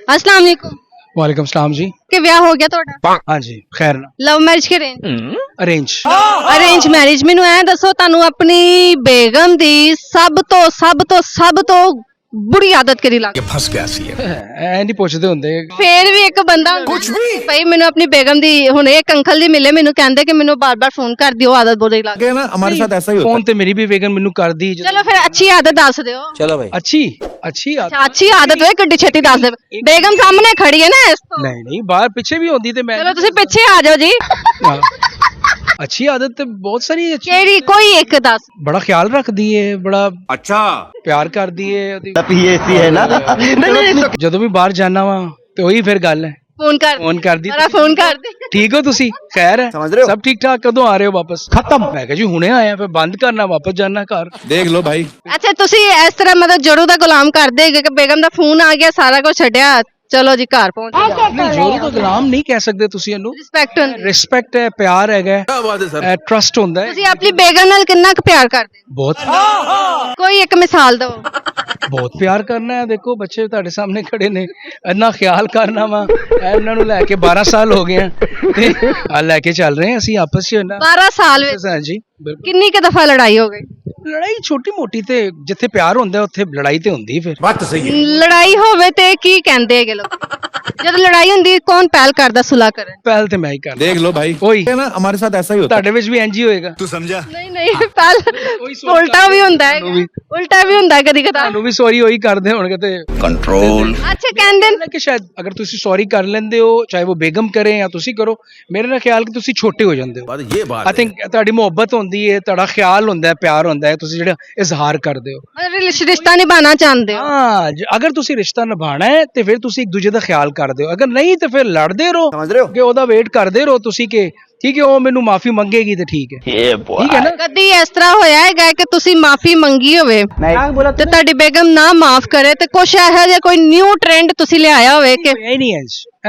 अस्सलाम वालेकुम। वालेकुम सलाम जी। कि ब्याह हो गया ਤੁਹਾਡਾ? हाँ जी खैर ना ਲਵ ਮੈਰਿਜ ਕਿ ਅਰੇਂਜ? Arrange arrange marriage. ਮੈਨੂੰ ਐ ਦੱਸੋ ਤੁਹਾਨੂੰ ਆਪਣੀ ਬੇਗਮ ਦੀ ਸਭ ਤੋਂ ਬੁਰੀ ਆਦਤ ਕਿਹੜੀ ਲੱਗਦੀ? फंस गया सी है ਐ ਨਹੀਂ ਪੁੱਛਦੇ ਹੁੰਦੇ। ਫੇਰ ਵੀ ਇੱਕ ਬੰਦਾ ਕੁਝ ਵੀ ਭਾਈ ਮੈਨੂੰ ਆਪਣੀ ਬੇਗਮ ਦੀ ਹੁਣ ਇੱਕ ਅੰਕਲ ਦੀ ਮਿਲੇ ਮੈਨੂੰ ਕਹਿੰਦੇ ਕਿ ਮੈਨੂੰ ਬਾਰ-ਬਾਰ ਫੋਨ ਕਰਦੀ ਉਹ ਆਦਤ ਬੁਰੀ ਲੱਗਦੀ। ना हमारे साथ ऐसा ही होता फोन ਤੇ ਮੇਰੀ ਵੀ ਵੇਗਨ ਮੈਨੂੰ ਕਰਦੀ ਚਲੋ ਫਿਰ ਅੱਛੀ ਆਦਤ ਦੱਸ ਦਿਓ। चलो भाई ਅੱਛੀ ਅੱਛਾ ਅੱਛੀ ਆਦਤ ਹੋਏ ਗੱਡੀ ਛੇਤੀ ਦੱਸ ਦੇ। ਬੇਗਮ ਸਾਹਮਣੇ ਖੜੀ ਹੈ ਨਾ ਇਸ ਤੋਂ। ਨਹੀਂ ਨਹੀਂ ਬਾਹਰ ਪਿੱਛੇ ਵੀ ਹੁੰਦੀ ਤੇ ਮੈਂ ਚਲੋ ਤੁਸੀਂ ਪਿੱਛੇ ਆ ਜਾਓ ਜੀ। हाँ। अच्छी आदत तो बहुत सारी अच्छी ਕਿਹੜੀ ਕੋਈ ਇੱਕ ਦੱਸ। बड़ा ख्याल रखदी है बड़ा अच्छा प्यार करदी है है ना ਜਦੋਂ ਵੀ ਬਾਹਰ ਜਾਣਾ ਵਾ ਤੇ ਉਹੀ ਫਿਰ ਗੱਲ ਹੈ ਫੋਨ ਕਰ ਫੋਨ ਕਰਦੀ ਮੇਰਾ ਫੋਨ ਕਰ ਦੇ। ਠੀਕ ਹੋ ਤੁਸੀਂ ਖੈਰ ਹੈ समझ रहे हो? ਸਭ ਠੀਕ ਠਾਕ ਕਦੋਂ ਆ ਰਹੇ ਹੋ ਵਾਪਸ ਖਤਮ ਮੈਂ ਕਿਹਾ ਜੀ ਹੁਣੇ ਆਇਆ ਫਿਰ ਬੰਦ ਕਰਨਾ ਵਾਪਸ ਜਾਣਾ ਘਰ देख लो भाई ਅੱਛਾ ਤੁਸੀਂ ਇਸ ਤਰ੍ਹਾਂ ਮਤਲਬ ਜਰੂ ਦਾ ਗੁਲਾਮ ਕਰਦੇ ਕਿ ਬੇਗਮ ਦਾ ਫੋਨ ਆ ਗਿਆ ਸਾਰਾ ਕੁਝ ਛੱਡਿਆ ਚਲੋ ਜੀ ਘਰ ਪਹੁੰਚ ਨਹੀਂ ਜੋਰੂ ਦਾ ਗੁਲਾਮ ਨਹੀਂ ਕਹਿ ਸਕਦੇ ਤੁਸੀਂ ਇਹਨੂੰ ਰਿਸਪੈਕਟ ਹੁੰਦੀ। ਰਿਸਪੈਕਟ ਹੈ ਪਿਆਰ ਹੈਗਾ क्या बात है सर ਟਰਸਟ ਹੁੰਦਾ ਹੈ ਤੁਸੀਂ ਆਪਣੀ ਬੇਗਮ ਨਾਲ ਕਿੰਨਾ ਕੁ ਪਿਆਰ ਕਰਦੇ ਬਹੁਤ ਕੋਈ ਇੱਕ ਮਿਸਾਲ ਦਿਓ। ਬਹੁਤ ਪਿਆਰ ਕਰਨਾ ਹੈ ਦੇਖੋ ਬੱਚੇ ਤੁਹਾਡੇ ਸਾਹਮਣੇ ਖੜੇ ਨੇ ਇੰਨਾ ਖਿਆਲ ਕਰਨਾ ਵਾ ਇਹਨਾਂ ਨੂੰ ਲੈ ਕੇ 12 ਸਾਲ ਹੋ ਗਏ ਆ ਤੇ ਆ ਲੈ ਕੇ ਚੱਲ ਰਹੇ ਹਾਂ ਅਸੀਂ ਆਪਸ ਵਿੱਚ ਨਾ 12 ਸਾਲ ਵਿੱਚ ਹਾਂਜੀ ਬਿਲਕੁਲ ਕਿੰਨੀ ਕੁ ਦਫਾ ਲੜਾਈ ਹੋ ਗਈ? ਲੜਾਈ ਛੋਟੀ ਮੋਟੀ ਤੇ ਜਿੱਥੇ ਪਿਆਰ ਹੁੰਦਾ ਉੱਥੇ ਲੜਾਈ ਤੇ ਹੁੰਦੀ ਫਿਰ बात तो सही है ਲੜਾਈ ਹੋਵੇ ਤੇ ਕੀ ਕਹਿੰਦੇ ਹੈਗੇ ਲੋਕ? ਜਦ ਲੜਾਈ ਹੁੰਦੀ ਕੌਣ ਪਹਿਲ ਕਰਦਾ ਸੁਲਾ ਕਰਨ? ਪਹਿਲ ਤੇ ਮੈਂ ਹੀ ਕਰਦਾ देख लो भाई ओही। ना हमारे साथ ऐसा ही होता ਤੁਹਾਡੇ ਵਿੱਚ ਵੀ ਇੰਜ ਹੀ ਹੋਏਗਾ तू समझा ਨਹੀਂ ਪਹਿਲ ਸੋਚ ਉਲਟਾ ਵੀ ਹੁੰਦਾ ਹੈ ਤੁਹਾਨੂੰ ਵੀ। ਉਲਟਾ ਵੀ ਹੁੰਦਾ ਕਦੀ ਕਦਾ। ਤੁਹਾਨੂੰ ਵੀ ਸੌਰੀ ਉਹੀ ਕਰਦੇ ਹੋਣਗੇ ਤੇ कंट्रोल ਅੱਛਾ ਕਹਿੰਦੇ ਨੇ ਕਿ ਸ਼ਾਇਦ ਅਗਰ ਤੁਸੀਂ ਸੌਰੀ ਕਰ ਲੈਂਦੇ ਹੋ ਚਾਹੇ ਉਹ ਬੇਗਮ ਕਰੇ ਜਾਂ ਤੁਸੀਂ ਕਰੋ ਮੇਰੇ ਨਾਲ ਖਿਆਲ ਕਿ ਤੁਸੀਂ ਛੋਟੇ ਹੋ ਜਾਂਦੇ ਹੋ ये बात ਆਈ ਥਿੰਕ ਤੁਹਾਡੀ ਮੁਹੱਬਤ ਹੁੰਦੀ ਹੈ ਤੁਹਾਡਾ ਖਿਆਲ ਹੁੰਦਾ ਹੈ ਪਿਆਰ ਹੁੰਦਾ ਹੈ ਤੁਸੀਂ ਜਿਹੜਾ ਇਜ਼ਹਾਰ ਕਰਦੇ ਹੋ ਮਤਲਬ ਰਿਸ਼ਤਾ ਨਿਭਾਣਾ ਚਾਹੁੰਦੇ ਹੋ। ਹਾਂ ਅਗਰ ਤੁਸੀਂ ਰਿਸ਼ਤਾ ਨਿਭਾਣਾ ਹੈ ਤੇ ਫਿਰ ਤੁਸੀਂ ਇੱਕ ਦੂਜੇ ਦਾ ਖਿਆਲ ਕਰਦੇ ਹੋ ਅਗਰ ਨਹੀਂ ਤੇ ਫਿਰ ਲੜਦੇ ਰਹੋ समझ रहे हो ਕਿ ਉਹਦਾ ਵੇਟ ਕਰਦੇ ਰਹੋ ਤੁਸੀਂ ਕਿ ਠੀਕ ਹੈ ਉਹ ਮੈਨੂੰ ਮਾਫੀ ਮੰਗੇਗੀ ਤੇ ਠੀਕ ਹੈ ਠੀਕ ਹੈ ਨਾ ਕਦੀ ਇਸ ਤਰ੍ਹਾਂ ਹੋਇਆ ਹੈਗਾ ਕਿ ਤੁਸੀਂ ਮਾਫੀ ਮੰਗੀ ਹੋਵੇ ਤੇ ਤੁਹਾਡੀ ਬੇਗਮ ਨਾ ਮਾਫ ਕਰੇ ਤੇ ਕੁਛ ਇਹੋ ਜਿਹਾ ਕੋਈ ਨਿਊ ਟ੍ਰੈਂਡ ਤੁਸੀਂ ਲਿਆਇਆ ਹੋਵੇ ਕਿ ਇਹ ਨਹੀਂ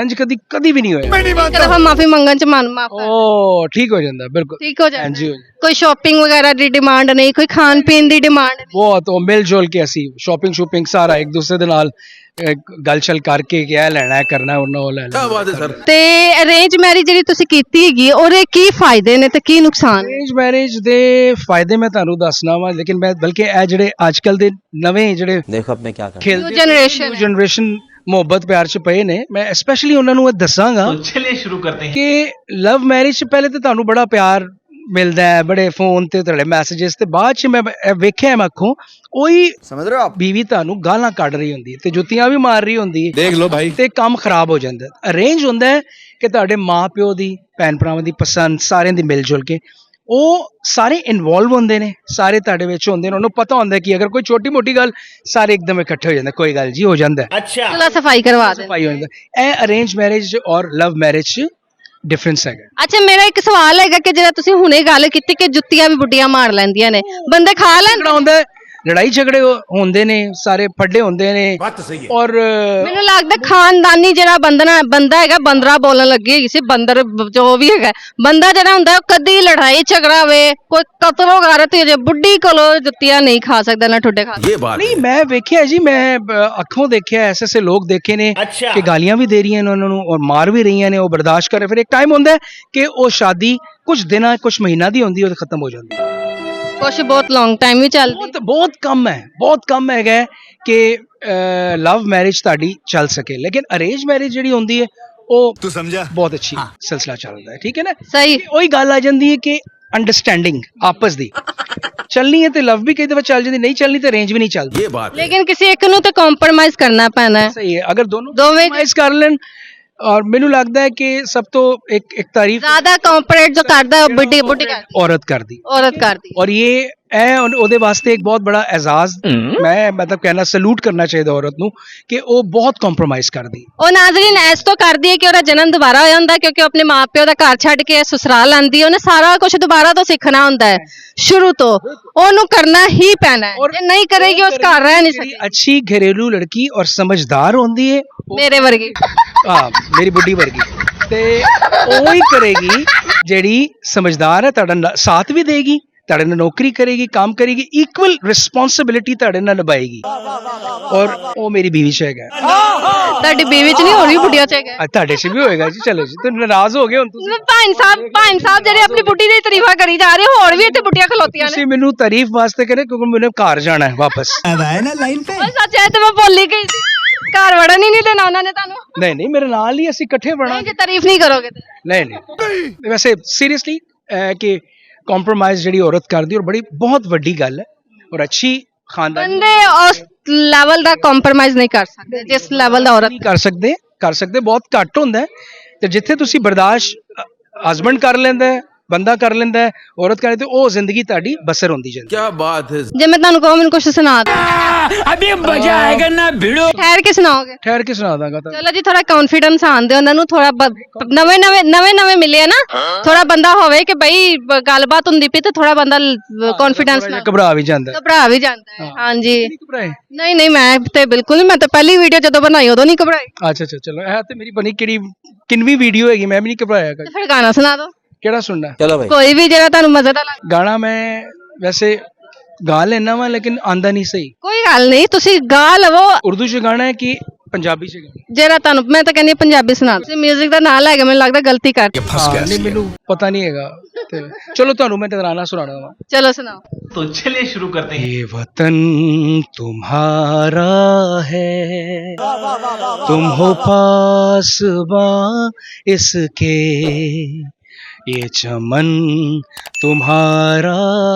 ਇੰਜ ਕਦੀ ਵੀ ਨਹੀਂ ਹੋਇਆ ਇੱਕ ਦਫਾ ਮਾਫੀ ਮੰਗਣ ਚ ਮਨ ਮਾਫ ਕਰ ਉਹ ਠੀਕ ਹੋ ਜਾਂਦਾ ਬਿਲਕੁਲ ਠੀਕ ਹੋ ਜਾਂਦਾ ਹਾਂਜੀ ਕੋਈ ਸ਼ਾਪਿੰਗ ਵਗੈਰਾ ਦੀ ਡਿਮਾਂਡ ਨਹੀਂ ਕੋਈ ਖਾਣ ਪੀਣ ਦੀ ਡਿਮਾਂਡ ਨਹੀਂ। ਬਹੁਤ ਉਹ ਮਿਲ ਜੁਲ ਕੇ ਅਸੀਂ ਸ਼ਾਪਿੰਗ ਸਾਰਾ ਇੱਕ ਦੂਸਰੇ ਦੇ ਨਾਲ ਗਲਚਲ ਕਰਕੇ ਕਿ ਇਹ ਲੈਣਾ ਹੈ ਕਰਨਾ ਉਹਨਾਂ ਉਹ ਲੈ क्या ਲੈਣਾ बात है सर ਤੇ ਅਰੇਂਜ ਮੈਰਿਜ ਜਿਹੜੀ ਤੁਸੀਂ ਕੀਤੀ ਹੈਗੀ ਉਹਦੇ ਕੀ ਫਾਇਦੇ ਨੇ ਤੇ ਕੀ ਨੁਕਸਾਨ? ਅਰੇਂਜ ਮੈਰਿਜ ਦੇ ਫਾਇਦੇ ਮੈਂ ਤੁਹਾਨੂੰ ਦੱਸਣਾ ਵਾ ਲੇਕਿਨ ਮੈਂ ਬਲਕਿ ਇਹ ਜਿਹੜੇ ਅੱਜ ਕੱਲ ਦੇ ਨਵੇਂ ਜਿਹੜੇ देखो अब मैं क्या कर ਖੇਲਦੇ ਜਨਰੇਸ਼ਨ ਜਨਰੇਸ਼ਨ ਮੁਹੱਬਤ ਪਿਆਰ ਚ ਪਏ ਨੇ ਮੈਂ ਸਪੈਸ਼ਲੀ ਉਹਨਾਂ ਨੂੰ ਇਹ ਦੱਸਾਂਗਾ चलिए शुरू करते हैं ਕਿ ਲਵ ਮੈਰਿਜ ਚ ਪਹਿਲੇ ਤੇ ਤੁਹਾਨੂੰ ਬੜਾ ਪਿਆਰ ਮਿਲਦਾ ਹੈ ਬੜੇ ਫੋਨ ਤੇ ਤੁਹਾਡੇ ਮੈਸੇजेस ਤੇ ਬਾਅਦ ਚ ਮੈਂ ਇਹ ਵੇਖਿਆ ਮੈਂ ਅੱਖੋਂ ਉਹੀ समझ रहे हो आप ਬੀਵੀ ਤੁਹਾਨੂੰ ਗਾਲਾਂ ਕੱਢ ਰਹੀ ਹੁੰਦੀ ਹੈ ਤੇ ਜੁੱਤੀਆਂ ਵੀ ਮਾਰ ਰਹੀ ਹੁੰਦੀ ਹੈ देख लो भाई ਤੇ ਕੰਮ ਖਰਾਬ ਹੋ ਜਾਂਦਾ ਹੈ ਅਰੇਂਜ ਹੁੰਦਾ ਹੈ ਕਿ ਤੁਹਾਡੇ ਮਾਪਿਓ ਦੀ ਭੈਣ ਭਰਾਵਾਂ ਦੀ ਪਸੰਦ ਸਾਰਿਆਂ ਦੀ ਮਿਲ ਜੁਲ ਕੇ ਉਹ ਸਾਰੇ ਇਨਵੋਲਵ ਹੁੰਦੇ ਨੇ ਸਾਰੇ ਤੁਹਾਡੇ ਵਿੱਚ ਹੁੰਦੇ ਨੇ ਉਹਨੂੰ ਪਤਾ ਹੁੰਦਾ ਕਿ ਅਗਰ ਕੋਈ ਛੋਟੀ ਮੋਟੀ ਗੱਲ ਸਾਰੇ ਇੱਕਦਮ ਇਕੱਠੇ ਹੋ ਜਾਂਦੇ ਕੋਈ ਗੱਲ ਜੀ ਹੋ ਜਾਂਦਾ ਹੈ ਚੁੱਲ੍ਹਾ ਸਫਾਈ ਕਰਵਾ ਦੇ। ਸਫਾਈ ਹੋ ਜਾਂਦਾ ਇਹ ਅਰੇਂਜ ਮੈਰਿਜ ਔਰ ਲਵ ਮੈਰਿਜ ਚ ਡਿਫਰੈਂਸ ਹੈਗਾ ਅੱਛਾ ਮੇਰਾ ਇੱਕ ਸਵਾਲ ਹੈਗਾ ਕਿ ਜਿਹੜਾ ਤੁਸੀਂ ਹੁਣੇ ਗੱਲ ਕੀਤੀ ਕਿ ਜੁੱਤੀਆਂ ਵੀ ਬੁੱਢੀਆਂ ਮਾਰ ਲੈਂਦੀਆਂ ਨੇ ਬੰਦੇ ਖਾ ਲੈਂਦੇ। ਝਗੜਾ ਹੁੰਦਾ ਹੈ ਲੜਾਈ ਝਗੜੇ ਹੁੰਦੇ ਨੇ ਸਾਰੇ ਫੱਡੇ ਹੁੰਦੇ ਨੇ बात तो सही है ਔਰ ਮੈਨੂੰ ਲੱਗਦਾ ਖਾਨਦਾਨੀ ਜਿਹੜਾ ਬੰਦਾ ਹੈਗਾ ਬੰਦਰਾ ਬੋਲਣ ਲੱਗੀ ਹੈਗੀ ਸੀ ਬੰਦਰ ਜੋ ਵੀ ਹੈਗਾ ਬੰਦਾ ਜਿਹੜਾ ਹੁੰਦਾ ਉਹ ਕਦੀ ਲੜਾਈ ਝਗੜਾ ਹੋਵੇ ਕੋਈ ਕਤਲੋ ਗਾਰਤ ਹੋ ਜੇ ਬੁੱਢੀ ਕੋਲੋਂ ਜੁੱਤੀਆਂ ਨਹੀਂ ਖਾ ਸਕਦਾ ਨਾ ਠੁੱਡੇ ਖਾ। ये बात ਨਹੀਂ ਮੈਂ ਵੇਖਿਆ ਜੀ ਮੈਂ ਅੱਖੋਂ ਦੇਖਿਆ ਐਸੇ ਲੋਕ ਦੇਖੇ ਨੇ ਕਿ ਗਾਲੀਆਂ ਵੀ ਦੇ ਰਹੀਆਂ ਨੇ ਉਹਨਾਂ ਨੂੰ ਔਰ ਮਾਰ ਵੀ ਰਹੀਆਂ ਨੇ ਉਹ ਬਰਦਾਸ਼ਤ ਕਰ ਰਹੇ ਫਿਰ ਇੱਕ ਟਾਈਮ ਹੁੰਦਾ ਹੈ ਕਿ ਉਹ ਸ਼ਾਦੀ ਕੁਝ ਦਿਨਾਂ ਕੁਝ ਮਹੀਨਾ ਦੀ ਹੁੰਦੀ ਹੈ ਉਹ ਖਤਮ ਹੋ ਜਾਂਦੀ ਹੈ ਕੁਛ ਬਹੁਤ ਲੌਂਗ ਟਾਈਮ ਵੀ ਚੱਲਦੀ। ਬਹੁਤ ਕਮ ਹੈਗਾ ਕਿ ਲਵ ਮੈਰਿਜ ਤੁਹਾਡੀ ਚੱਲ ਸਕੇ ਲੇਕਿਨ ਅਰੇਂਜ ਮੈਰਿਜ ਜਿਹੜੀ ਹੁੰਦੀ ਹੈ ਉਹ तू समझा ਬਹੁਤ ਅੱਛੀ ਸਿਲਸਿਲਾ ਚੱਲਦਾ ਹੈ ਠੀਕ ਹੈ ਨਾ ਸਹੀ ਉਹੀ ਗੱਲ ਆ ਜਾਂਦੀ ਹੈ ਕਿ ਅੰਡਰਸਟੈਂਡਿੰਗ ਆਪਸ ਦੀ ਚੱਲਣੀ ਹੈ ਤੇ ਲਵ ਵੀ ਕਈ ਦਫਾ ਚੱਲ ਜਾਂਦੀ ਨਹੀਂ ਚੱਲਣੀ ਤੇ ਅਰੇਂਜ ਵੀ ਨਹੀਂ ਚੱਲਦੀ ये बात है ਲੇਕਿਨ ਕਿਸੇ ਇੱਕ ਨੂੰ ਤਾਂ ਕੰਪਰੋਮਾਈਜ਼ ਕਰਨਾ ਪੈਣਾ ਹੈ। ਸਹੀ ਹੈ ਅਗਰ ਦੋਵੇਂ ਦੋਵੇਂ ਕਰ ਲੈਣ ਔਰ ਮੈਨੂੰ ਲੱਗਦਾ ਹੈ ਕਿ ਸਭ ਤੋਂ ਇੱਕ ਤਾਰੀਫ ਜ਼ਿਆਦਾ ਕੰਪਰੇਟ ਜੋ ਕਰਦਾ ਉਹ ਬੁੱਢੀ ਕਰਦੀ ਔਰਤ ਕਰਦੀ ਔਰਤ ਕਰਦੀ। और ये ਉਹਦੇ ਵਾਸਤੇ ਇੱਕ ਬਹੁਤ ਬੜਾ ਐਜ਼ਾਜ਼ ਮੈਂ ਮਤਲਬ ਕਹਿਣਾ ਸਲੂਟ ਕਰਨਾ ਚਾਹੀਦਾ ਔਰਤ ਨੂੰ ਕਿ ਉਹ ਬਹੁਤ ਕੰਪਰੋਮਾਈਜ਼ ਕਰਦੀ ਉਹ ਨਾਜ਼ਰੀਨ ਐਸ ਤੋਂ ਕਰਦੀ ਹੈ ਕਿ ਉਹਦਾ ਜਨਮ ਦੁਬਾਰਾ ਹੋਇਆ ਹੁੰਦਾ ਕਿਉਂਕਿ ਉਹ ਆਪਣੇ ਮਾਪਿਓ ਦਾ ਘਰ ਛੱਡ ਕੇ ਸਸੁਰਾਲ ਆਂਦੀ ਹੈ ਉਹਨੇ ਸਾਰਾ ਕੁਝ ਦੁਬਾਰਾ ਤੋਂ ਸਿੱਖਣਾ ਹੁੰਦਾ ਹੈ ਸ਼ੁਰੂ ਤੋਂ ਉਹਨੂੰ ਕਰਨਾ ਹੀ ਪੈਣਾ ਹੈ ਜੇ ਨਹੀਂ ਕਰੇਗੀ ਉਸ ਘਰ ਰਹਿ ਨਹੀਂ ਜਿਹੜੀ ਸਕਦੀ। ਅੱਛੀ ਘਰੇਲੂ ਲੜਕੀ ਔਰ ਸਮਝਦਾਰ ਹੁੰਦੀ ਹੈ ਮੇਰੇ ਵਰਗੀ ਹਾਂ ਮੇਰੀ ਬੁੱਢੀ ਵਰਗੀ ਤੇ ਉਹ ਹੀ ਕਰੇਗੀ ਜਿਹੜੀ ਸਮਝਦਾਰ ਹੈ ਤੁਹਾਡਾ ਸਾਥ ਵੀ ਦੇਗੀ ਤੁਹਾਡੇ ਨਾਲ ਨੌਕਰੀ ਕਰੇਗੀ, ਕੰਮ ਕਰੇਗੀ, ਇਕੁਅਲ ਰਿਸਪੌਂਸਿਬਿਲਿਟੀ ਤੁਹਾਡੇ ਨਾਲ ਨਿਭਾਏਗੀ। ਔਰ ਉਹ ਮੇਰੀ ਬੀਵੀ ਚ ਹੈਗਾ। ਤੁਹਾਡੀ ਬੀਵੀ ਚ ਨਹੀਂ, ਹੋਰ ਵੀ ਬੁੱਢੀਆਂ ਚ ਹੈਗਾ। ਤੁਹਾਡੇ ਚ ਵੀ ਹੋਏਗਾ ਜੀ। ਚਲੋ ਜੀ, ਤੁਸੀਂ ਨਾਰਾਜ਼ ਹੋ ਗਏ ਹੁਣ ਤੁਸੀਂ। ਭਾਈ ਸਾਹਿਬ ਜਿਹੜੇ ਆਪਣੀ ਬੁੱਢੀ ਦੀ ਤਾਰੀਫਾਂ ਕਰੀ ਜਾ ਰਹੇ, ਹੋਰ ਵੀ ਇੱਥੇ ਬੁੱਢੀਆਂ ਖਲੋਤੀਆਂ ਨੇ। ਤੁਸੀਂ ਮੈਨੂੰ ਤਾਰੀਫ ਵਾਸਤੇ ਕਹਿੰਦੇ ਕਿਉਂਕਿ ਮੈਨੂੰ ਘਰ ਜਾਣਾ ਹੈ ਵਾਪਸ। ਓਏ ਸੱਚ ਹੈ ਤੇ ਮੈਂ ਭੁੱਲ ਹੀ ਗਈ ਸੀ, ਘਰ ਵੜਨ ਹੀ ਨਹੀਂ ਦੇਣਾ ਉਹਨਾਂ ਨੇ ਤੁਹਾਨੂੰ। ਨਹੀਂ ਮੇਰੇ ਨਾਲ ਹੀ ਅਸੀਂ ਇਕੱਠੇ ਨਹੀਂ ਬਣਾ। ਜੇ ਤਾਰੀਫ ਨਹੀਂ ਕਰੋਗੇ ਤੇ। ਨਹੀਂ ਵੈਸੇ ਸੀਰੀਅਸਲੀ ਕਿ ਕੰਪਰੋਮਾਈਜ਼ ਜਿਹੜੀ ਔਰਤ ਕਰਦੀ ਔਰ ਬੜੀ ਬਹੁਤ ਵੱਡੀ ਗੱਲ ਹੈ ਔਰ ਅੱਛੀ ਖਾਨਦਾਨੀ ਬੰਦੇ ਉਸ ਲੈਵਲ ਦਾ ਕੰਪਰੋਮਾਈਜ਼ ਨਹੀਂ ਕਰ ਸਕਦੇ ਜਿਸ ਲੈਵਲ ਦਾ ਔਰਤ। ਨਹੀਂ ਕਰ ਸਕਦੇ ਬਹੁਤ ਘੱਟ ਹੁੰਦਾ ਹੈ। ਤੇ ਜਿੱਥੇ ਤੁਸੀਂ ਬਰਦਾਸ਼ਤ ਹਸਬੰਡ ਕਰ ਲੈਂਦਾ ਹੈ, ਬੰਦਾ ਕਰ ਲੈਂਦਾ ਹੈ, ਔਰਤ ਕਰੇ ਤੇ ਉਹ ਜ਼ਿੰਦਗੀ ਤੁਹਾਡੀ ਬਸਰ ਹੁੰਦੀ ਜਾਂਦੀ। क्या बात है ਜੇ ਮੈਂ ਤੁਹਾਨੂੰ ਕਹਾਂ ਮੈਨੂੰ ਕੁਝ ਸੁਣਾ ਦਿਓ, अभी मजा आएगा ना भिड़ो ਠਹਿਰ ਕੇ ਸੁਣਾਓਗੇ? ਠਹਿਰ ਕੇ ਸੁਣਾ ਦਾਂਗਾ ਤਾਂ। ਚਲੋ ਜੀ, ਥੋੜਾ ਕੌਨਫੀਡੈਂਸ ਆਣ ਦਿਓ ਉਹਨਾਂ ਨੂੰ, ਥੋੜਾ ਨਵੇਂ ਮਿਲੇ ਆ ਨਾ, ਥੋੜਾ ਬੰਦਾ ਹੋਵੇ ਕਿ ਬਈ ਗੱਲਬਾਤ ਹੁੰਦੀ ਪਈ ਤੇ ਥੋੜਾ ਬੰਦਾ ਕੌਨਫੀਡੈਂਸ ਥੋੜ੍ਹਾ ਨਾਲ ਜਿਹਾ ਘਬਰਾ ਵੀ ਜਾਂਦਾ ਹੈ। ਘਬਰਾ ਵੀ ਜਾਂਦਾ ਹੈ। ਹਾਂਜੀ ਨਹੀਂ ਘਬਰਾਏ। ਨਹੀਂ ਮੈਂ ਤੇ ਬਿਲਕੁਲ ਨਹੀਂ, ਮੈਂ ਤਾਂ ਪਹਿਲੀ ਵੀਡੀਓ ਜਦੋਂ ਬਣਾਈ ਉਦੋਂ ਨਹੀਂ ਘਬਰਾਈ। ਅੱਛਾ ਚਲੋ ਇਹ ਤੇ ਮੇਰੀ ਬਣੀ ਕਿੰਨਵੀਂ ਵੀਡੀਓ ਹੈਗੀ, ਮੈਂ ਵੀ ਨਹੀਂ ਘਬਰਾਇਆ ਤੇ ਫਿਰ ਗਾਣਾ ਸੁਣਾ ਦਿਓ ਕਿਹੜਾ ਸੁਣਨਾ? चलो भाई ਕੋਈ ਵੀ ਜਿਹੜਾ ਤੁਹਾਨੂੰ ਮਜ਼ੇਦਾਰ ਲੱਗੇ। ਗਾਣਾ ਮੈਂ ਵੈਸੇ ਗਾ ਲੈਣਾ ਵਾ ਲੇਕਿਨ ਆਂਦਾ ਨਹੀਂ ਸਹੀ। ਕੋਈ ਗੱਲ ਨਹੀਂ, ਤੁਸੀਂ ਗਾ ਲਵੋ ਉਰਦੂ ਚ ਗਾਣਾ ਹੈ ਕਿ ਪੰਜਾਬੀ ਚ ਗਾਣਾ? ਜਿਹੜਾ ਤੁਹਾਨੂੰ, ਮੈਂ ਤਾਂ ਕਹਿੰਦੀ ਹਾਂ ਪੰਜਾਬੀ ਸੁਣਾ ਦਿਓ। ਤੁਸੀਂ 뮤직 ਦਾ ਨਾਂ ਲੈ ਕੇ ਮੈਨੂੰ ਲੱਗਦਾ ਗਲਤੀ ਕਰ। ਨਹੀਂ ਮੈਨੂੰ ਪਤਾ ਨਹੀਂ ਹੈਗਾ ਤੇ ਚਲੋ ਤੁਹਾਨੂੰ ਮੈਂ ਤਰਾਨਾ ਸੁਣਾਣਾ ਵਾ। ਚਲੋ ਸੁਣਾਓ। तो चलिए शुरू करते हैं। ये वतन तुम्हारा है, तुम हो पासबां इसके, ये चमन तुम्हारा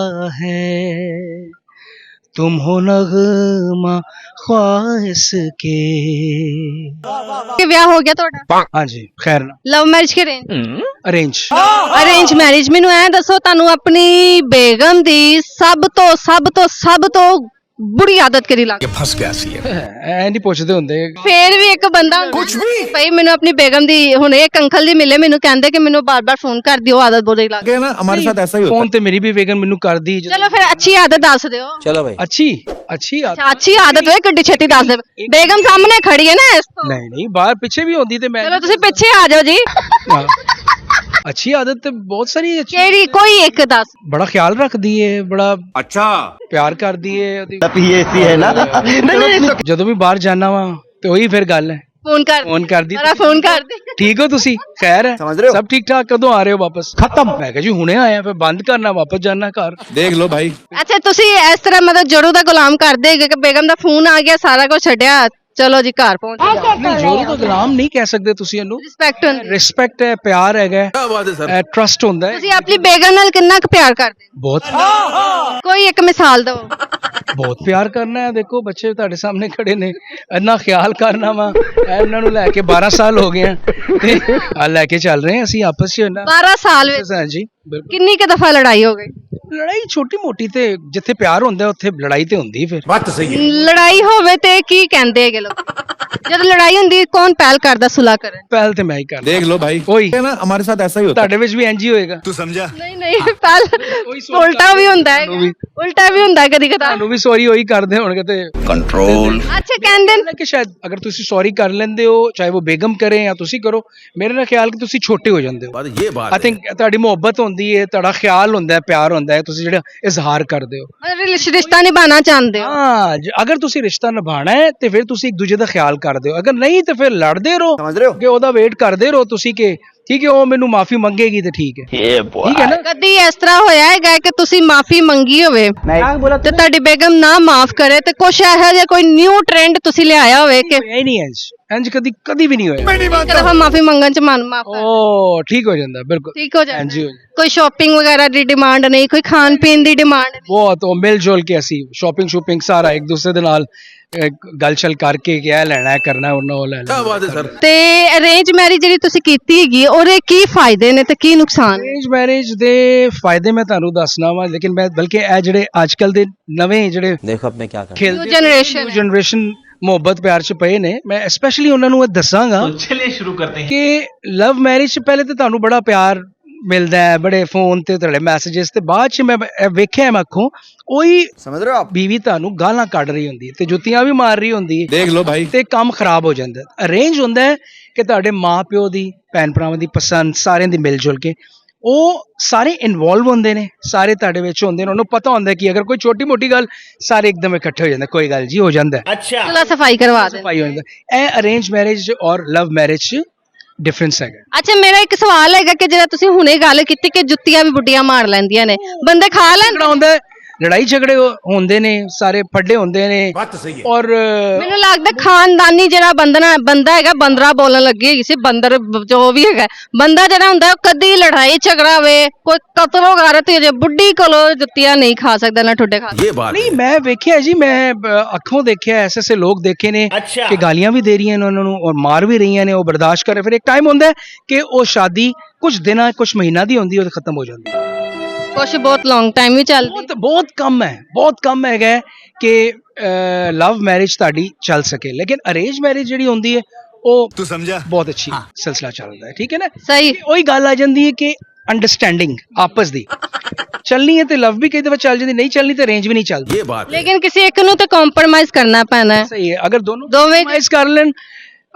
है, तुम हो नगमा ख्वाहिश के। ਕਿ ਵਿਆਹ ਹੋ ਗਿਆ ਤੁਹਾਡਾ? हाँ जी खैर ना ਲਵ ਮੈਰਿਜ ਕਿ ਅਰੇਂਜ? अरेंज। Arrange marriage. ਮੈਨੂੰ ਐ ਦੱਸੋ, ਤੁਹਾਨੂੰ ਆਪਣੀ ਬੇਗਮ ਦੀ ਸਭ ਤੋਂ ਬੁਰੀ ਆਦਤ ਕਿਹੜੀ ਲੱਗਦੀ? फंस गया सी ਐ ਨਹੀਂ ਪੁੱਛਦੇ ਹੁੰਦੇ। ਫੇਰ ਵੀ ਇੱਕ ਬੰਦਾ ਕੁਝ ਵੀ ਭਾਈ, ਮੈਨੂੰ ਆਪਣੀ ਬੇਗਮ ਦੀ ਹੁਣ ਇੱਕ ਅੰਕਲ ਦੀ ਮਿਲੇ, ਮੈਨੂੰ ਕਹਿੰਦੇ ਕਿ ਮੈਨੂੰ ਬਾਰ-ਬਾਰ ਫੋਨ ਕਰਦੀ, ਉਹ ਆਦਤ ਬੁਰੀ ਲੱਗਦੀ। ना हमारे साथ ऐसा ही होता ਫੋਨ ਤੇ ਮੇਰੀ ਵੀ ਵੇਗਨ ਮੈਨੂੰ ਕਰਦੀ। ਚਲੋ ਫਿਰ ਅੱਛੀ ਆਦਤ ਦੱਸ ਦਿਓ। है चलो भाई ਅੱਛੀ ਆਦਤ। ਅੱਛਾ, ਅੱਛੀ ਆਦਤ ਹੋਏ ਗੱਡੀ ਛੇਤੀ ਦੱਸ ਦੇ। ਬੇਗਮ ਸਾਹਮਣੇ ਖੜੀ ਹੈ ਨਾ ਇਸ ਤੋਂ। ਨਹੀਂ ਬਾਹਰ ਪਿੱਛੇ ਵੀ ਹੁੰਦੀ ਤੇ ਮੈਂ। ਚਲੋ ਤੁਸੀਂ ਪਿੱਛੇ ਆ ਜਾਓ ਜੀ। ਹਾਂ। ਅੱਛੀ ਆਦਤ ਤੇ ਬਹੁਤ ਸਾਰੀ ਅੱਛੀ। ਕਿਹੜੀ ਕੋਈ ਇੱਕ ਦੱਸ। ਬੜਾ ਖਿਆਲ ਰੱਖਦੀ ਏ, ਬੜਾ अच्छा ਪਿਆਰ ਕਰਦੀ ਏ ਉਹਦੀ। PAC है ना। ਜਦੋਂ ਵੀ ਬਾਹਰ ਜਾਣਾ ਵਾ ਤੇ ਉਹੀ ਫਿਰ ਗੱਲ ਹੈ, ਫੋਨ ਕਰ ਫੋਨ ਕਰਦੀ। ਸਾਰਾ ਫੋਨ ਕਰ ਦੇ। ਠੀਕ ਹੋ ਤੁਸੀਂ? ਖੈਰ ਹੈ? समझ रहे हो ਸਭ ਠੀਕ ਠਾਕ? ਕਦੋਂ ਆ ਰਹੇ ਹੋ ਵਾਪਸ? ਖਤਮ। ਮੈਂ ਕਿਹਾ ਜੀ ਹੁਣੇ ਆਇਆ, ਫਿਰ ਬੰਦ ਕਰਨਾ, ਵਾਪਸ ਜਾਣਾ ਘਰ। देख लो भाई ਅੱਛਾ, ਤੁਸੀਂ ਇਸ ਤਰ੍ਹਾਂ ਮਤਲਬ ਜਰੂ ਦਾ ਗੁਲਾਮ ਕਰਦੇ ਕਿ ਬੇਗਮ ਦਾ ਫੋਨ ਆ ਗਿਆ, ਸਾਰਾ ਕੁਝ ਛੱਡਿਆ, ਚਲੋ ਜੀ ਘਰ ਪਹੁੰਚ ਗਏ। ਨਹੀਂ ਜੋਰੂ ਦਾ ਗੁਲਾਮ ਨਹੀਂ ਕਹਿ ਸਕਦੇ ਤੁਸੀਂ ਇਹਨੂੰ। ਰਿਸਪੈਕਟ ਹੁੰਦੀ। ਰਿਸਪੈਕਟ ਹੈ, ਪਿਆਰ ਹੈਗਾ, क्या बात है सर ਟਰਸਟ ਹੁੰਦਾ ਹੈ ਤੁਸੀਂ ਆਪਣੀ ਬੇਗਮ ਨਾਲ ਕਿੰਨਾ ਕੁ ਪਿਆਰ ਕਰਦੇ? ਬਹੁਤ। ਕੋਈ ਇੱਕ ਮਿਸਾਲ ਦਿਓ। ਬਹੁਤ ਪਿਆਰ ਕਰਨਾ ਹੈ। ਦੇਖੋ ਬੱਚੇ ਤੁਹਾਡੇ ਸਾਹਮਣੇ ਖੜੇ ਨੇ, ਇੰਨਾ ਖਿਆਲ ਕਰਨਾ ਵਾ। ਇਹਨਾਂ ਨੂੰ ਲੈ ਕੇ 12 ਸਾਲ ਹੋ ਗਏ ਆ ਤੇ ਆ ਲੈ ਕੇ ਚੱਲ ਰਹੇ ਹਾਂ ਅਸੀਂ ਆਪਸ ਚ ਨਾ। 12 ਸਾਲ ਵਿੱਚ ਹਾਂਜੀ ਬਿਲਕੁਲ। ਕਿੰਨੀ ਕੁ ਦਫਾ ਲੜਾਈ ਹੋ ਗਈ? ਲੜਾਈ ਛੋਟੀ ਮੋਟੀ ਤੇ ਜਿੱਥੇ ਪਿਆਰ ਹੁੰਦਾ ਉੱਥੇ ਲੜਾਈ ਤੇ ਹੁੰਦੀ ਫਿਰ। बात तो सही है ਲੜਾਈ ਹੋਵੇ ਤੇ ਕੀ ਕਹਿੰਦੇ ਹੈਗੇ ਲੋਕ? ਜਦ ਲੜਾਈ ਹੁੰਦੀ ਕੌਣ ਪਹਿਲ ਕਰਦਾ ਸੁਲਾ ਕਰਨ? ਪਹਿਲ ਤੇ ਮੈਂ ਹੀ ਕਰਦਾ। देख लो भाई ओही। ना हमारे साथ ऐसा ही होता ਤੁਹਾਡੇ ਵਿੱਚ ਵੀ ਇੰਜ ਹੀ ਹੋਏਗਾ। तू समझा ਨਹੀਂ ਪਹਿਲ ਸੋਚ ਉਲਟਾ ਵੀ ਹੁੰਦਾ ਹੈ, ਤੁਹਾਨੂੰ ਵੀ। ਉਲਟਾ ਵੀ ਹੁੰਦਾ ਕਦੀ ਕਦਾ। ਤੁਹਾਨੂੰ ਵੀ ਸੌਰੀ ਉਹੀ ਕਰਦੇ ਹੋਣਗੇ ਤੇ कंट्रोल ਅੱਛਾ ਕਹਿੰਦੇ ਨੇ ਕਿ ਸ਼ਾਇਦ ਅਗਰ ਤੁਸੀਂ ਸੌਰੀ ਕਰ ਲੈਂਦੇ ਹੋ, ਚਾਹੇ ਉਹ ਬੇਗਮ ਕਰੇ ਜਾਂ ਤੁਸੀਂ ਕਰੋ, ਮੇਰੇ ਨਾਲ ਖਿਆਲ ਕਿ ਤੁਸੀਂ ਛੋਟੇ ਹੋ ਜਾਂਦੇ ਹੋ। बात ये बात ਆਈ ਥਿੰਕ ਤੁਹਾਡੀ ਮੁਹੱਬਤ ਹੁੰਦੀ ਹੈ, ਤੁਹਾਡਾ ਖਿਆਲ ਹੁੰਦਾ ਹੈ, ਪਿਆਰ ਹੁੰਦਾ ਹੈ, ਤੁਸੀਂ ਜਿਹੜਾ ਇਜ਼ਹਾਰ ਕਰਦੇ ਹੋ। ਮਤਲਬ ਰਿਸ਼ਤਾ ਨਿਭਾਉਣਾ ਚਾਹੁੰਦੇ ਹੋ। ਹਾਂ ਅਗਰ ਤੁਸੀਂ ਰਿਸ਼ਤਾ ਨਿਭਾਣਾ ਹੈ ਤੇ ਫਿਰ ਤੁਸੀਂ ਇੱਕ ਦੂਜੇ ਦਾ ਖਿਆਲ ਕਰਦੇ ਹੋ। ਅਗਰ ਨਹੀਂ ਤੇ ਫਿਰ ਲੜਦੇ ਰਹੋ, समझ रहे हो ਕਿ ਉਹਦਾ ਵੇਟ ਕਰਦੇ ਰਹੋ ਤੁਸੀਂ ਕਿ ਠੀਕ ਹੈ ਉਹ ਮੈਨੂੰ ਮਾਫੀ ਮੰਗੇਗੀ ਤੇ ਠੀਕ ਹੈ। ਠੀਕ ਹੈ ਨਾ? ਕਦੀ ਇਸ ਤਰ੍ਹਾਂ ਹੋਇਆ ਹੈਗਾ ਕਿ ਤੁਸੀਂ ਮਾਫੀ ਮੰਗੀ ਹੋਵੇ ਤੇ ਤੁਹਾਡੀ ਬੇਗਮ ਨਾ ਮਾਫ ਕਰੇ, ਤੇ ਕੁਛ ਇਹੋ ਜਿਹਾ ਕੋਈ ਨਿਊ ਟ੍ਰੈਂਡ ਤੁਸੀਂ ਲਿਆਇਆ ਹੋਵੇ ਕਿ ਇਹ ਨਹੀਂ ਇੰਜ ਕਦੀ ਵੀ ਨਹੀਂ ਹੋਇਆ। ਇੱਕ ਦਫਾ ਮਾਫੀ ਮੰਗਣ ਚ ਮਨ ਮਾਫ ਕਰ ਉਹ ਠੀਕ ਹੋ ਜਾਂਦਾ ਬਿਲਕੁਲ। ਠੀਕ ਹੋ ਜਾਂਦਾ? ਹਾਂਜੀ ਕੋਈ ਸ਼ਾਪਿੰਗ ਵਗੈਰਾ ਦੀ ਡਿਮਾਂਡ ਨਹੀਂ, ਕੋਈ ਖਾਣ ਪੀਣ ਦੀ ਡਿਮਾਂਡ ਨਹੀਂ? ਬਹੁਤ ਉਹ ਮਿਲ ਜੁਲ ਕੇ ਅਸੀਂ ਸ਼ਾਪਿੰਗ ਸਾਰਾ ਇੱਕ ਦੂਸਰੇ ਦੇ ਨਾਲ ਗਲਚਲ ਕਰਕੇ ਕਿ ਇਹ ਲੈਣਾ ਹੈ ਕਰਨਾ ਉਹਨਾਂ ਉਹ ਲੈ क्या ਲੈਣਾ। बात है सर ਤੇ ਅਰੇਂਜ ਮੈਰਿਜ ਜਿਹੜੀ ਤੁਸੀਂ ਕੀਤੀ ਹੈਗੀ, ਉਹਦੇ ਕੀ ਫਾਇਦੇ ਨੇ ਤੇ ਕੀ ਨੁਕਸਾਨ? ਅਰੇਂਜ ਮੈਰਿਜ ਦੇ ਫਾਇਦੇ ਮੈਂ ਤੁਹਾਨੂੰ ਦੱਸਣਾ ਵਾ, ਲੇਕਿਨ ਮੈਂ ਬਲਕਿ ਇਹ ਜਿਹੜੇ ਅੱਜ ਕੱਲ ਦੇ ਨਵੇਂ ਜਿਹੜੇ देखो अब मैं क्या कर ਖੇਲਦੇ generation ਹੈ। ਜਨਰੇਸ਼ਨ ਮੁਹੱਬਤ ਪਿਆਰ ਚ ਪਏ ਨੇ, ਮੈਂ ਸਪੈਸ਼ਲੀ ਉਹਨਾਂ ਨੂੰ ਇਹ ਦੱਸਾਂਗਾ तो चलिए शुरू करते हैं। ਕਿ ਲਵ ਮੈਰਿਜ ਚ ਪਹਿਲੇ ਤੇ ਤੁਹਾਨੂੰ ਬੜਾ ਪਿਆਰ ਮਿਲਦਾ ਹੈ, ਬੜੇ ਫੋਨ ਤੇ ਤੁਹਾਡੇ ਮੈਸੇजेस, ਤੇ ਬਾਅਦ ਚ ਮੈਂ ਇਹ ਵੇਖਿਆ ਮੈਂ ਅੱਖੋਂ ਉਹੀ समझ रहे हो आप ਬੀਵੀ ਤੁਹਾਨੂੰ ਗਾਲਾਂ ਕੱਢ ਰਹੀ ਹੁੰਦੀ ਹੈ ਤੇ ਜੁੱਤੀਆਂ ਵੀ ਮਾਰ ਰਹੀ ਹੁੰਦੀ ਹੈ देख लो भाई ਤੇ ਕੰਮ ਖਰਾਬ ਹੋ ਜਾਂਦਾ ਹੈ। ਅਰੇਂਜ ਹੁੰਦਾ ਹੈ ਕਿ ਤੁਹਾਡੇ ਮਾਪਿਓ ਦੀ, ਭੈਣ ਭਰਾਵਾਂ ਦੀ ਪਸੰਦ, ਸਾਰਿਆਂ ਦੀ ਮਿਲ ਜੁਲ ਕੇ ਉਹ ਸਾਰੇ ਇਨਵੋਲਵ ਹੁੰਦੇ ਨੇ, ਸਾਰੇ ਤੁਹਾਡੇ ਵਿੱਚ ਹੁੰਦੇ ਨੇ, ਉਹਨੂੰ ਪਤਾ ਹੁੰਦਾ ਕਿ ਅਗਰ ਕੋਈ ਛੋਟੀ ਮੋਟੀ ਗੱਲ ਸਾਰੇ ਇੱਕਦਮ ਇਕੱਠੇ ਹੋ ਜਾਂਦੇ, ਕੋਈ ਗੱਲ ਜੀ ਹੋ ਜਾਂਦਾ ਹੈ, ਚੁੱਲ੍ਹਾ ਸਫਾਈ ਕਰਵਾ ਦੇ। ਸਫਾਈ ਹੋ ਜਾਂਦਾ। ਇਹ ਅਰੇਂਜ ਮੈਰਿਜ ਔਰ ਲਵ ਮੈਰਿਜ 'ਚ ਡਿਫਰੈਂਸ ਹੈਗਾ। ਅੱਛਾ, ਮੇਰਾ ਇੱਕ ਸਵਾਲ ਹੈਗਾ ਕਿ ਜਿਹੜਾ ਤੁਸੀਂ ਹੁਣੇ ਗੱਲ ਕੀਤੀ ਕਿ ਜੁੱਤੀਆਂ ਵੀ ਬੁੱਢੀਆਂ ਮਾਰ ਲੈਂਦੀਆਂ ਨੇ, ਬੰਦੇ ਖਾ ਲੈਂਦੇ। ਝਗੜਾ ਹੁੰਦਾ ਹੈ, ਲੜਾਈ ਝਗੜੇ ਹੁੰਦੇ ਨੇ, ਸਾਰੇ ਫੱਡੇ ਹੁੰਦੇ ਨੇ, ਔਰ ਮੈਨੂੰ ਲੱਗਦਾ ਖਾਨਦਾਨੀ ਜਿਹੜਾ ਬੰਦਾ ਹੈਗਾ, ਬੰਦਰਾ ਬੋਲਣ ਲੱਗੀ ਹੈਗੀ ਸੀ, ਬੰਦਰ ਜੋ ਵੀ ਹੈਗਾ ਬੰਦਾ ਜਿਹੜਾ ਹੁੰਦਾ ਉਹ ਕਦੀ ਲੜਾਈ ਝਗੜਾ ਹੋਵੇ, ਕੋਈ ਕਤਲੋ ਗਾਰਤ ਹੋ ਜਾਏ, ਬੁੱਢੀ ਕੋਲੋਂ ਜੁੱਤੀਆਂ ਨਹੀਂ ਖਾ ਸਕਦਾ ਨਾ ਠੁੱਡੇ ਖਾ। ਨਹੀਂ, ਮੈਂ ਵੇਖਿਆ ਜੀ, ਮੈਂ ਅੱਖੋਂ ਦੇਖਿਆ, ਐਸੇ ਲੋਕ ਦੇਖੇ ਨੇ ਕਿ ਗਾਲੀਆਂ ਵੀ ਦੇ ਰਹੀਆਂ ਨੇ ਉਹਨਾਂ ਨੂੰ ਔਰ ਮਾਰ ਵੀ ਰਹੀਆਂ ਨੇ, ਉਹ ਬਰਦਾਸ਼ਤ ਕਰ ਰਹੇ। ਫਿਰ ਇੱਕ ਟਾਈਮ ਹੁੰਦਾ ਹੈ ਕਿ ਉਹ ਸ਼ਾਦੀ ਕੁਝ ਦਿਨਾਂ ਕੁਝ ਮਹੀਨਾ ਦੀ ਹੁੰਦੀ ਹੈ, ਉਹ ਖਤਮ ਹੋ ਜਾਂਦੀ ਹੈ। ਕੁਛ ਬਹੁਤ ਲੌਂਗ ਟਾਈਮ ਵੀ ਚੱਲਦੀ। ਬਹੁਤ ਕਮ ਹੈਗਾ ਕਿ ਲਵ ਮੈਰਿਜ ਤੁਹਾਡੀ ਚੱਲ ਸਕੇ, ਲੇਕਿਨ ਅਰੇਂਜ ਮੈਰਿਜ ਜਿਹੜੀ ਹੁੰਦੀ ਹੈ ਉਹ तू समझा ਬਹੁਤ ਅੱਛੀ ਸਿਲਸਿਲਾ ਚੱਲਦਾ ਹੈ। ਠੀਕ ਹੈ ਨਾ, ਸਹੀ। ਉਹੀ ਗੱਲ ਆ ਜਾਂਦੀ ਹੈ ਕਿ ਅੰਡਰਸਟੈਂਡਿੰਗ ਆਪਸ ਦੀ ਚੱਲਣੀ ਹੈ ਤੇ ਲਵ ਵੀ ਕਈ ਦਫਾ ਚੱਲ ਜਾਂਦੀ, ਨਹੀਂ ਚੱਲਣੀ ਤੇ ਅਰੇਂਜ ਵੀ ਨਹੀਂ ਚੱਲਦੀ। ये बात है ਲੇਕਿਨ ਕਿਸੇ ਇੱਕ ਨੂੰ ਤਾਂ ਕੰਪਰੋਮਾਈਜ਼ ਕਰਨਾ ਪੈਣਾ ਹੈ। ਸਹੀ ਹੈ, ਅਗਰ ਦੋਵੇਂ ਦੋਵੇਂ ਕਰ ਲੈਣ।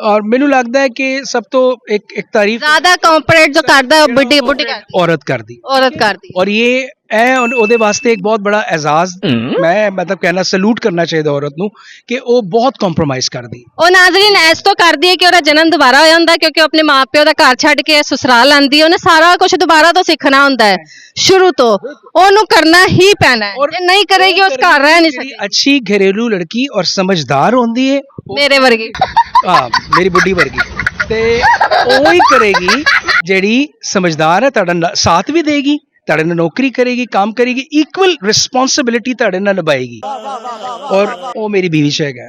ਔਰ ਮੈਨੂੰ ਲੱਗਦਾ ਹੈ ਕਿ ਸਭ ਤੋਂ ਇੱਕ ਤਾਰੀਫ ਜ਼ਿਆਦਾ ਕੰਪਰੇਟ ਜੋ ਕਰਦਾ ਉਹ ਬੁੱਢੀ ਕਰਦੀ, ਔਰਤ ਕਰਦੀ, ਔਰਤ ਕਰਦੀ। ਔਰ ਇਹ ਉਹਦੇ ਵਾਸਤੇ ਇੱਕ ਬਹੁਤ ਬੜਾ ਐਜ਼ਾਜ਼, ਮੈਂ ਮਤਲਬ ਕਹਿਣਾ ਸਲੂਟ ਕਰਨਾ ਚਾਹੀਦਾ ਔਰਤ ਨੂੰ ਕਿ ਉਹ ਬਹੁਤ ਕੰਪਰੋਮਾਈਜ਼ ਕਰਦੀ। ਉਹ ਨਾਜ਼ਰੀਨ ਐਸ ਤੋਂ ਕਰਦੀ ਹੈ ਕਿ ਉਹਦਾ ਜਨਮ ਦੁਬਾਰਾ ਹੋਇਆ ਹੁੰਦਾ, ਕਿਉਂਕਿ ਉਹ ਆਪਣੇ ਮਾਪਿਓ ਦਾ ਘਰ ਛੱਡ ਕੇ ਸਸੁਰਾਲ ਆਂਦੀ ਹੈ, ਉਹਨੇ ਸਾਰਾ ਕੁਝ ਦੁਬਾਰਾ ਤੋਂ ਸਿੱਖਣਾ ਹੁੰਦਾ ਹੈ ਸ਼ੁਰੂ ਤੋਂ, ਉਹਨੂੰ ਕਰਨਾ ਹੀ ਪੈਣਾ ਹੈ। ਜੇ ਨਹੀਂ ਕਰੇਗੀ ਉਸ ਘਰ ਰਹਿ ਨਹੀਂ ਸਕਦੀ। ਅੱਛੀ ਘਰੇਲੂ ਲੜਕੀ ਔਰ ਸਮਝਦਾਰ ਹੁੰਦੀ ਹੈ, ਮੇਰੇ ਵਰਗੀ। ਹਾਂ, ਮੇਰੀ ਬੁੱਢੀ ਵਰਗੀ, ਤੇ ਉਹ ਹੀ ਕਰੇਗੀ ਜਿਹੜੀ ਸਮਝਦਾਰ ਹੈ, ਤੁਹਾਡਾ ਸਾਥ ਵੀ ਦੇਗੀ, ਤੁਹਾਡੇ ਨਾਲ ਨੌਕਰੀ ਕਰੇਗੀ, ਕੰਮ ਕਰੇਗੀ, ਇਕੁਅਲ ਰਿਸਪੌਂਸਿਬਿਲਿਟੀ ਤੁਹਾਡੇ ਨਾਲ ਨਿਭਾਏਗੀ, ਔਰ ਉਹ ਮੇਰੀ ਬੀਵੀ ਚ ਹੈਗਾ।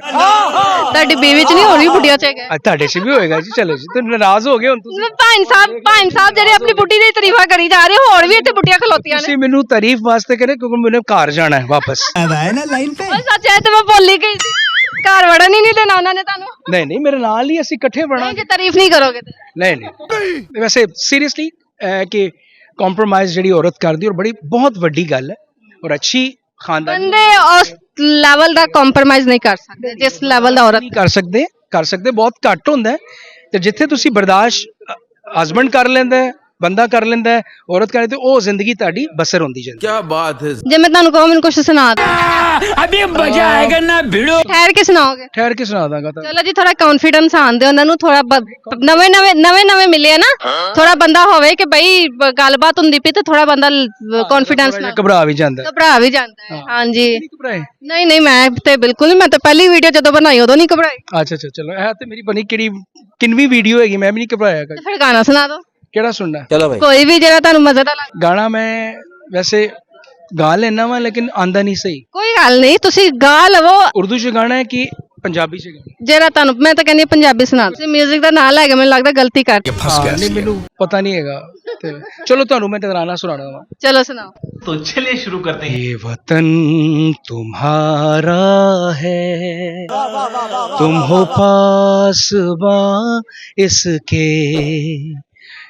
ਤੁਹਾਡੀ ਬੀਵੀ ਚ ਨਹੀਂ, ਹੋਰ ਵੀ ਬੁੱਢੀਆਂ ਚ ਹੈਗਾ। ਤੁਹਾਡੇ ਚ ਵੀ ਹੋਏਗਾ ਜੀ। ਚਲੋ ਜੀ, ਤੁਸੀਂ ਨਾਰਾਜ਼ ਹੋ ਗਏ ਹੁਣ। ਤੁਸੀਂ ਭਾਈ ਸਾਹਿਬ ਜਿਹੜੇ ਆਪਣੀ ਬੁੱਢੀ ਦੀ ਤਾਰੀਫਾਂ ਕਰੀ ਜਾ ਰਹੇ, ਹੋਰ ਵੀ ਇੱਥੇ ਬੁੱਢੀਆਂ ਖਲੋਤੀਆਂ ਨੇ। ਤੁਸੀਂ ਮੈਨੂੰ ਤਾਰੀਫ ਵਾਸਤੇ ਕਹਿੰਦੇ ਕਿਉਂਕਿ ਮੈਨੂੰ ਘਰ ਜਾਣਾ ਹੈ ਵਾਪਸ। ਉਹ ਸੱਚ ਹੈ ਤੇ ਮੈਂ ਭੁੱਲ ਹੀ ਗਈ ਸੀ, ਘਰ ਵੜਨ ਹੀ ਨਹੀਂ ਦੇਣਾ ਉਹਨਾਂ ਨੇ ਤੁਹਾਨੂੰ। ਨਹੀਂ, ਮੇਰੇ ਨਾਲ ਹੀ ਅਸੀਂ ਇਕੱਠੇ ਬਣਾ। ਜੇ ਤਾਰੀਫ ਨਹੀਂ ਕਰੋਗੇ ਤੇ ਨਹੀਂ, ਵੈਸੇ ਸੀਰੀਅਸਲੀ ਕਿ ਕੰਪਰੋਮਾਈਜ਼ ਜਿਹੜੀ ਔਰਤ ਕਰਦੀ ਔਰ ਬਹੁਤ ਵੱਡੀ ਗੱਲ ਹੈ ਔਰ ਅੱਛੀ ਖਾਨਦਾਨੀ ਬੰਦੇ ਉਸ ਲੈਵਲ ਦਾ ਕੰਪਰੋਮਾਈਜ਼ ਨਹੀਂ ਕਰ ਸਕਦੇ ਜਿਸ ਲੈਵਲ ਦਾ ਔਰਤ ਨਹੀਂ ਕਰ ਸਕਦੇ ਬਹੁਤ ਘੱਟ ਹੁੰਦਾ ਹੈ। ਤੇ ਜਿੱਥੇ ਤੁਸੀਂ ਬਰਦਾਸ਼ਤ ਹਸਬੰਡ ਕਰ ਲੈਂਦਾ ਹੈ, ਬੰਦਾ ਕਰ ਲੈਂਦਾ ਹੈ, ਔਰਤ ਕਰੇ, ਤੇ ਉਹ ਜ਼ਿੰਦਗੀ ਤੁਹਾਡੀ ਬਸਰ ਹੁੰਦੀ ਜਾਂਦੀ। क्या बात है ਜੇ ਮੈਂ ਤੁਹਾਨੂੰ ਕਹਾਂ ਮੈਨੂੰ ਕੁਝ ਸੁਣਾ ਦੋ, अभी मजा आएगा ना भिड़ो ਠਹਿਰ ਕੇ ਸੁਣਾਓਗੇ? ਠਹਿਰ ਕੇ ਸੁਣਾ ਦਾਂਗਾ ਤਾਂ। ਚਲੋ ਜੀ, ਥੋੜਾ ਕੌਨਫੀਡੈਂਸ ਆਉਂਦੇ ਉਹਨਾਂ ਨੂੰ, ਥੋੜਾ ਨਵੇਂ ਮਿਲੇ ਆ ਨਾ, ਥੋੜਾ ਬੰਦਾ ਹੋਵੇ ਕਿ ਬਈ ਗੱਲਬਾਤ ਹੁੰਦੀ ਪਈ ਤੇ ਥੋੜਾ ਬੰਦਾ ਕੌਨਫੀਡੈਂਸ ਨਾਲ ਘਬਰਾ ਵੀ ਜਾਂਦਾ ਹੈ। ਘਬਰਾ ਵੀ ਜਾਂਦਾ ਹੈ। ਹਾਂਜੀ, ਨਹੀਂ ਘਬਰਾਏ। ਨਹੀਂ ਮੈਂ ਤੇ ਬਿਲਕੁਲ ਨਹੀਂ, ਮੈਂ ਤਾਂ ਪਹਿਲੀ ਵੀਡੀਓ ਜਦੋਂ ਬਣਾਈ ਉਦੋਂ ਨਹੀਂ ਘਬਰਾਈ। ਅੱਛਾ ਚਲੋ, ਇਹ ਤੇ ਮੇਰੀ ਬਣੀ ਕਿੰਨਵੀਂ ਵੀਡੀਓ ਹੈਗੀ, ਮੈਂ ਵੀ ਨਹੀਂ ਘਬਰਾਇਆ ਤੇ ਫਿਰ ਗਾਣਾ ਸੁਣਾ ਦਿਓ, ਕਿਹੜਾ ਸੁਣਨਾ? चलो भाई ਕੋਈ ਵੀ ਜਿਹੜਾ ਤੁਹਾਨੂੰ ਮਜ਼ੇਦਾਰ ਲੱਗੇ। ਗਾਣਾ ਮੈਂ ਵੈਸੇ ਗਾ ਲੈਣਾ ਵਾ, ਲੇਕਿਨ ਆਂਦਾ ਨਹੀਂ ਸਹੀ। ਕੋਈ ਗੱਲ ਨਹੀਂ, ਤੁਸੀਂ ਗਾ ਲਵੋ ਉਰਦੂ ਚ ਗਾਣਾ ਹੈ ਕਿ ਪੰਜਾਬੀ ਚ ਗਾਣਾ? ਜਿਹੜਾ ਤੁਹਾਨੂੰ, ਮੈਂ ਤਾਂ ਕਹਿੰਦੀ ਹਾਂ ਪੰਜਾਬੀ ਸੁਣਾ ਦਿਓ। ਤੁਸੀਂ 뮤직 ਦਾ ਨਾਂ ਲੈ ਕੇ ਮੈਨੂੰ ਲੱਗਦਾ ਗਲਤੀ ਕਰ। ਨਹੀਂ, ਮੈਨੂੰ ਪਤਾ ਨਹੀਂ ਹੈਗਾ ਤੇ ਚਲੋ ਤੁਹਾਨੂੰ ਮੈਂ ਤਰਾਨਾ ਸੁਣਾਣਾ ਵਾ। ਚਲੋ ਸੁਣਾਓ। तो चलिए शुरू करते हैं। ये वतन तुम्हारा है, तुम हो पासबां इसके,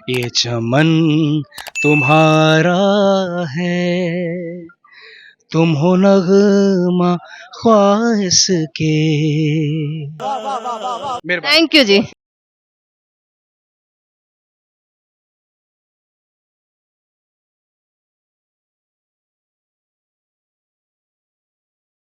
ये चमन तुम्हारा है, तुम हो नगमा ख्वाहिश के। Thank you ji.